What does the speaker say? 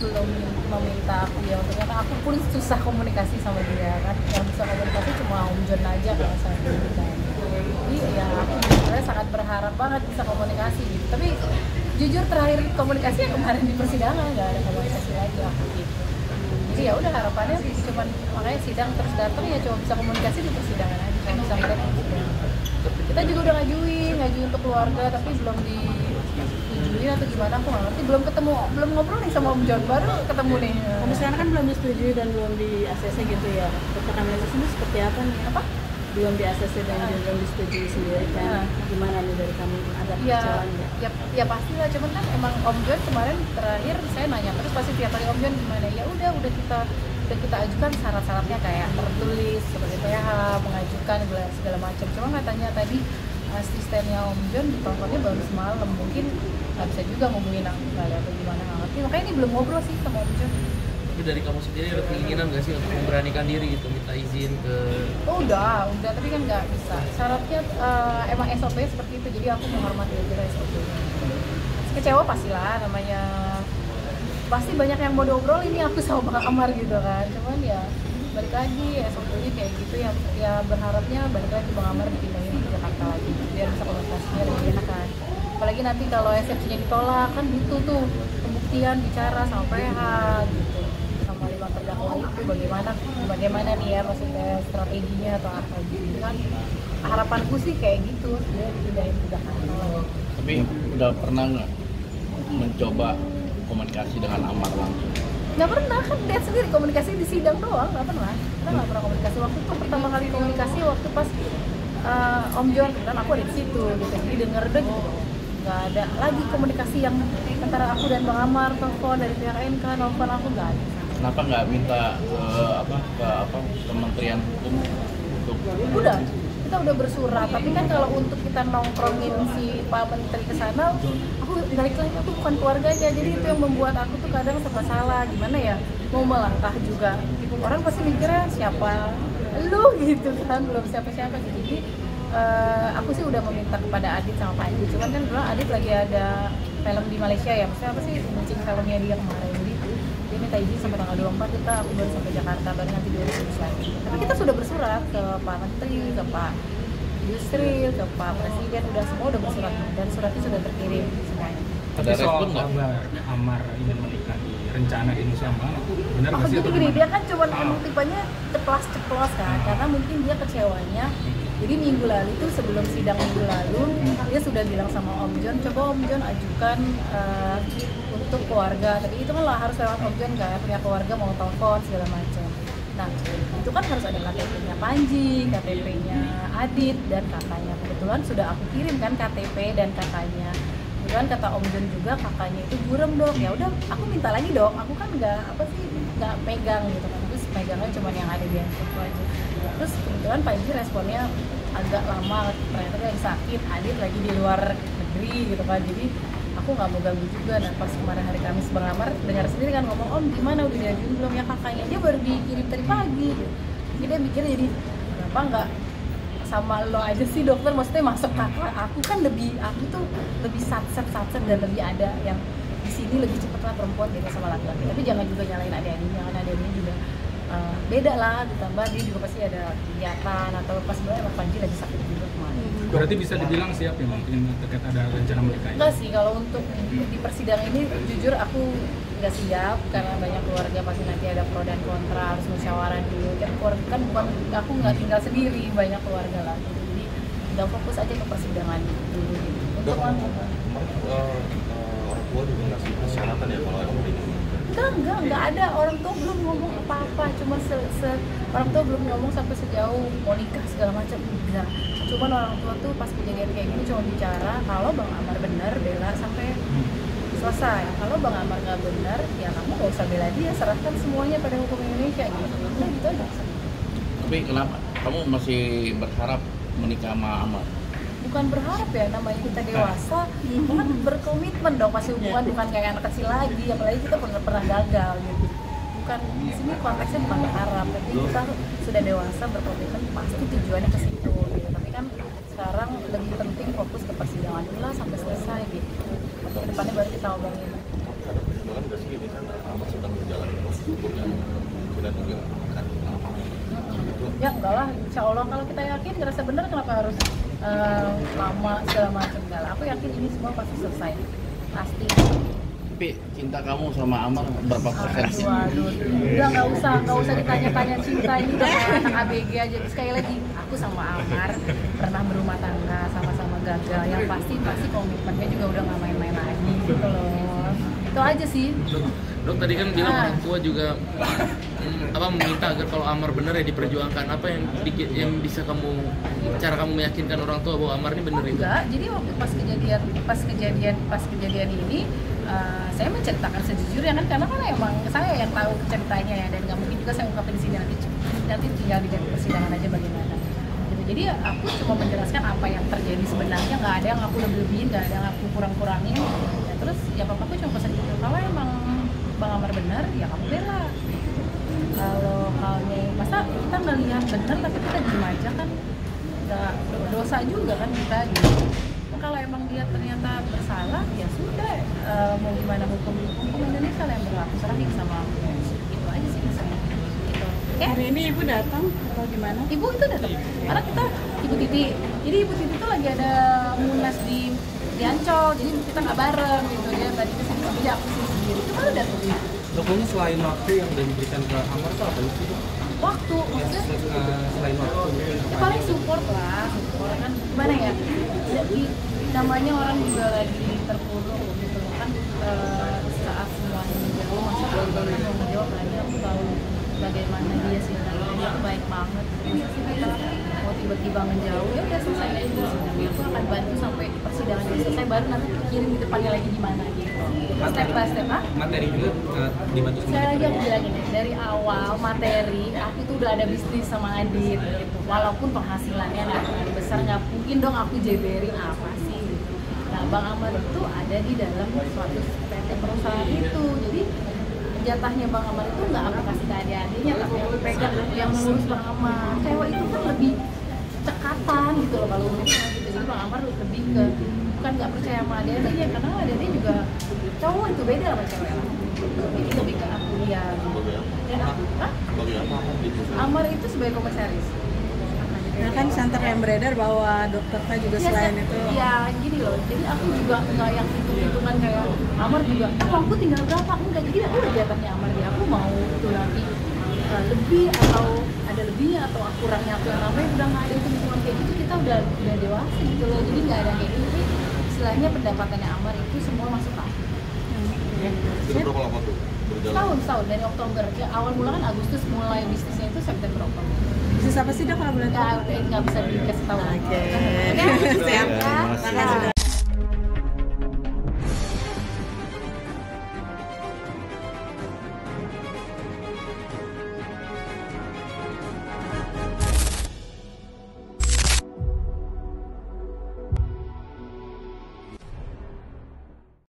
belum meminta aku ya ternyata aku pun susah komunikasi sama dia kan, yang bisa komunikasi cuma Om John aja kalau saya ini kan. Jadi ya aku sebenarnya sangat berharap banget bisa komunikasi gitu, tapi jujur terakhir komunikasi yang kemarin di persidangan nggak ada komunikasi lagi aku gitu. Jadi ya udah harapannya cuman makanya sidang terus datang ya cuma bisa komunikasi di persidangan aja, cuma bisa ngeliat di persidangan. Kita juga udah ngajuin untuk keluarga tapi belum disetujuin atau gimana aku nggak ngerti, belum ngobrol nih sama Om John, baru ketemu nih. Misalnya kan belum disetujui dan belum di ACC gitu ya, dokter analisis ini seperti apa nih? Apa? Belum di ACC dan belum disetujui sendiri kan? Gimana nih dari kamu, ada kecewaan nggak? Ya pastilah, cuman kan emang Om John kemarin terakhir saya nanya terus pasti tiap kali Om John gimana, ya udah kita ajukan syarat-syaratnya kayak tertulis seperti PH, mengajukan segala macam. Cuma katanya tadi asistennya Om John diteleponnya baru semalam, mungkin nggak bisa juga ngomongin aku kali atau gimana nggak ngerti. Makanya ini belum ngobrol sih sama Om John. Tapi dari kamu sendiri ada keinginan nggak sih untuk memberanikan diri gitu, minta izin ke? Oh udah, tapi kan nggak bisa. Syaratnya emang SOP seperti itu, jadi aku menghormati aja SOP-nya. Kecewa pastilah, namanya pasti banyak yang mau diobrol ini aku sama Bang Amar gitu kan. Cuman ya balik lagi SOP-nya kayak gitu ya berharapnya balik lagi Bang Amar dipindahin ke Jakarta lagi biar bisa komunikasinya lebih enak kan. Apalagi nanti kalau eksepsinya ditolak kan butuh tuh pembuktian bicara sama PH gitu. Sama 5 terdakwa itu bagaimana nih ya maksudnya strateginya atau apa gitu kan. Harapanku sih kayak gitu, dia dipindahin ke Jakarta. Tapi udah pernah nggak mencoba komunikasi dengan Amar langsung? Nggak pernah, kan lihat sendiri komunikasi di sidang doang, nggak pernah. Kita nggak pernah komunikasi. Waktu itu pertama kali komunikasi waktu pas Om John, kan aku ada di situ gitu, jadi denger deh gitu. Nggak ada lagi komunikasi yang antara aku dan Bang Amar, telepon dari pihak NK, nelfon aku nggak ada. Kenapa nggak minta ke Kementerian Hukum untuk? Udah, kita udah bersurat, tapi kan kalau untuk kita nongkrongin si Pak Menteri ke sana, aku balik lagi aku bukan keluarganya, jadi itu yang membuat aku tuh kadang serba salah, gimana ya, mau melangkah juga, orang pasti mikirnya siapa lu gitu kan, belum siapa-siapa gitu. Jadi aku sih udah meminta kepada Adit sama Panji, cuman kan dulu Adit lagi ada film di Malaysia ya, maksudnya apa sih, launching filmnya dia kemarin, jadi dia minta izin sampai tanggal 24, aku baru sampai Jakarta, baru nanti 2021 lagi. Tapi kita sudah bersurat ke Pak Menteri, ke Pak Yusril, ke Pak Presiden, semua udah bersurat dan suratnya sudah terkirim semuanya. Ada respon nggak? Amar ingin menikahi rencana ini sama, benar nggak sih? Jadi gini, dia kan cuma emang tipenya ceplos kan, karena mungkin dia kecewanya. Jadi minggu lalu itu sebelum sidang minggu lalu dia sudah bilang sama Om John, coba Om John ajukan untuk keluarga. Tapi itu kan harus lewat Om John kan, punya keluarga mau telepon segala macam. Nah itu kan harus ada KTP-nya Panji, KTP-nya Adit dan kakaknya. Kebetulan sudah aku kirim kan KTP dan kakaknya. Kemudian kata Om John juga kakaknya itu burem dok. Ya udah, aku minta lagi dok. Aku kan nggak pegang gitu kan. Terus pegangnya cuma yang ada di handphone aja. Terus kebetulan Panji responnya agak lama, ternyata dia lagi sakit, Adit lagi di luar negeri gitu kan. Jadi aku nggak mau ganggu juga. Nah pas kemarin hari Kamis Bang Amar dengar sendiri kan ngomong, Om gimana udah diajuin belum ya kakaknya, dia baru dikirim tadi pagi. Jadi dia mikirnya jadi kenapa nggak sama lo aja sih dokter, maksudnya masuk kakak, aku tuh lebih satset dan lebih ada yang di sini lebih cepat lah perempuan gitu sama laki-laki. Tapi jangan juga nyalain adik-adiknya, karena adik-adiknya juga beda lah, ditambah dia juga pasti ada kegiatan atau pas sebenarnya emang Panji lagi sakit juga kemarin. Berarti bisa dibilang siap ya mungkin terkait ada rencana menikah? Enggak sih, kalau untuk di persidangan ini jujur aku nggak siap karena banyak keluarga pasti nanti ada pro dan kontra, harus musyawarah dulu. Kan bukan aku nggak tinggal sendiri, banyak keluarga lah. Jadi udah fokus aja ke persidangan dulu. Untuk orang tua juga ngasih persyaratan ya kalau emang ini? Enggak ada, orang tua belum ngomong apa-apa, cuma orang tua belum ngomong sampai sejauh mau nikah segala macam, enggak. Cuman orang tua tuh pas kejadian kayak gini cuma bicara kalau Bang Amar benar bela sampai selesai. Kalau Bang Amar nggak benar, ya kamu nggak usah bela dia, serahkan semuanya pada hukum Indonesia gitu. Udah gitu aja. Tapi kenapa kamu masih berharap menikah sama Amar? Bukan berharap ya, namanya kita dewasa, kan berkomitmen dong, masih hubungan, bukan kayak anak kecil lagi, apalagi kita pernah gagal gitu. Bukan, di sini konteksnya bukan berharap, tapi kita sudah dewasa berkomitmen pasti tujuannya ke situ gitu. Tapi kan sekarang lebih penting fokus ke persidangan dulu lah sampai selesai gitu. Kedepannya baru kita omongin. kesimpulan nggak sih ini kan Amar sedang menjalani proses hukum yang kemungkinan juga akan lama. Ya enggak lah, insya Allah kalau kita yakin ngerasa benar kenapa harus lama segala macam. Enggak lah, aku yakin ini semua pasti selesai, pasti. Tapi cinta kamu sama Amar berapa persen sih? Waduh, udah nggak usah ditanya-tanya cinta, ini udah kayak anak ABG aja. Sekali lagi, aku sama Amar pernah berumah tangga, sama-sama gagal. Yang pasti komitmennya juga udah nggak main-main lagi gitu loh. Itu aja sih. Dok tadi kan bilang orang tua juga meminta agar kalau Amar benar ya diperjuangkan. Apa yang bisa cara kamu meyakinkan orang tua bahwa Amar ini benar itu? Enggak, jadi waktu pas kejadian ini saya menceritakan sejujurnya kan, karena kan emang saya yang tahu ceritanya ya, dan nggak mungkin juga saya ungkapin di sini, nanti tinggal di persidangan aja bagaimana gitu. Jadi aku cuma menjelaskan apa yang terjadi sebenarnya, nggak ada yang aku lebihin, nggak ada yang aku kurang-kurangin ya. Terus ya papaku cuma pesan gitu, kalau emang Bang Amar benar ya kamu bela. Kalau halnya masa kita nggak lihat benar tapi kita diem aja kan, nggak dosa juga kan kita gitu. Kalau emang dia ternyata bersalah ya sudah, mau gimana hukum Indonesia lah yang berlaku, serahin sama aku. Itu aja sih misalnya gitu. Oke? Hari ini ibu datang atau gimana? Ibu itu datang karena kita Ibu Titi, jadi Ibu Titi tuh lagi ada munas di Ancol, jadi kita nggak bareng gitu. Dia tadi kesini sendiri, aku kesini sendiri, itu baru datang. Pokoknya selain waktu yang udah diberikan ke Amar tuh apa sih? Waktu maksudnya Selain waktu ya paling support lah, support kan gimana ya, jadi namanya orang juga lagi terpuruk gitu kan, saat semuanya menjauh masa baru-baru mau menjawab lagi, aku tahu bagaimana dia sih, dia tuh baik banget, masa sih kita mau tiba-tiba menjauh, ya udah selesai aja di sini, aku akan bantu sampai persidangan ini selesai, baru nanti pikirin di depannya lagi gimana gitu, step by step. materi juga dibantu sama Saya lagi aku bilang ini, dari awal materi aku tuh udah ada bisnis sama Adit gitu. Walaupun penghasilannya nggak terlalu besar, nggak mungkin dong aku jeberin apa sih gitu. Nah Bang Amar itu ada di dalam suatu PT perusahaan itu, jadi jatahnya Bang Amar itu nggak aku kasih ke adik-adiknya, tapi aku pegang yang mengurus Bang Amar. Cewek itu kan lebih cekatan gitu loh kalau urusnya gitu, jadi Bang Amar lebih ke bukan nggak percaya sama adik-adiknya, karena adik-adiknya juga cowok itu beda sama cewek lah. Jadi lebih ke aku dia. Dan aku, Sebagai apa Amar gitu? Amar itu sebagai komisaris. Nah kan santer yang beredar bahwa dokternya juga selain itu. Ya gini loh, jadi aku juga nggak yang hitung-hitungan kayak Amar juga, oh aku tinggal berapa, enggak, jadi aku udah jatahnya Amar dia, aku mau itu nanti lebih atau ada lebihnya atau kurangnya aku yang namanya udah nggak ada hitung-hitungan kayak gitu, kita udah dewasa gitu loh, jadi nggak ada kayak gitu. Istilahnya pendapatannya Amar itu semua masuk aku. Itu berapa lama tuh berjalan? Setahun dari Oktober, ya, awal mula kan Agustus, mulai bisnisnya itu September Oktober. Bisnis apa sih dok kalau boleh tahu? Ya nggak bisa dikasih tahu. Oke. Oke, siap. Terima kasih. Makasih.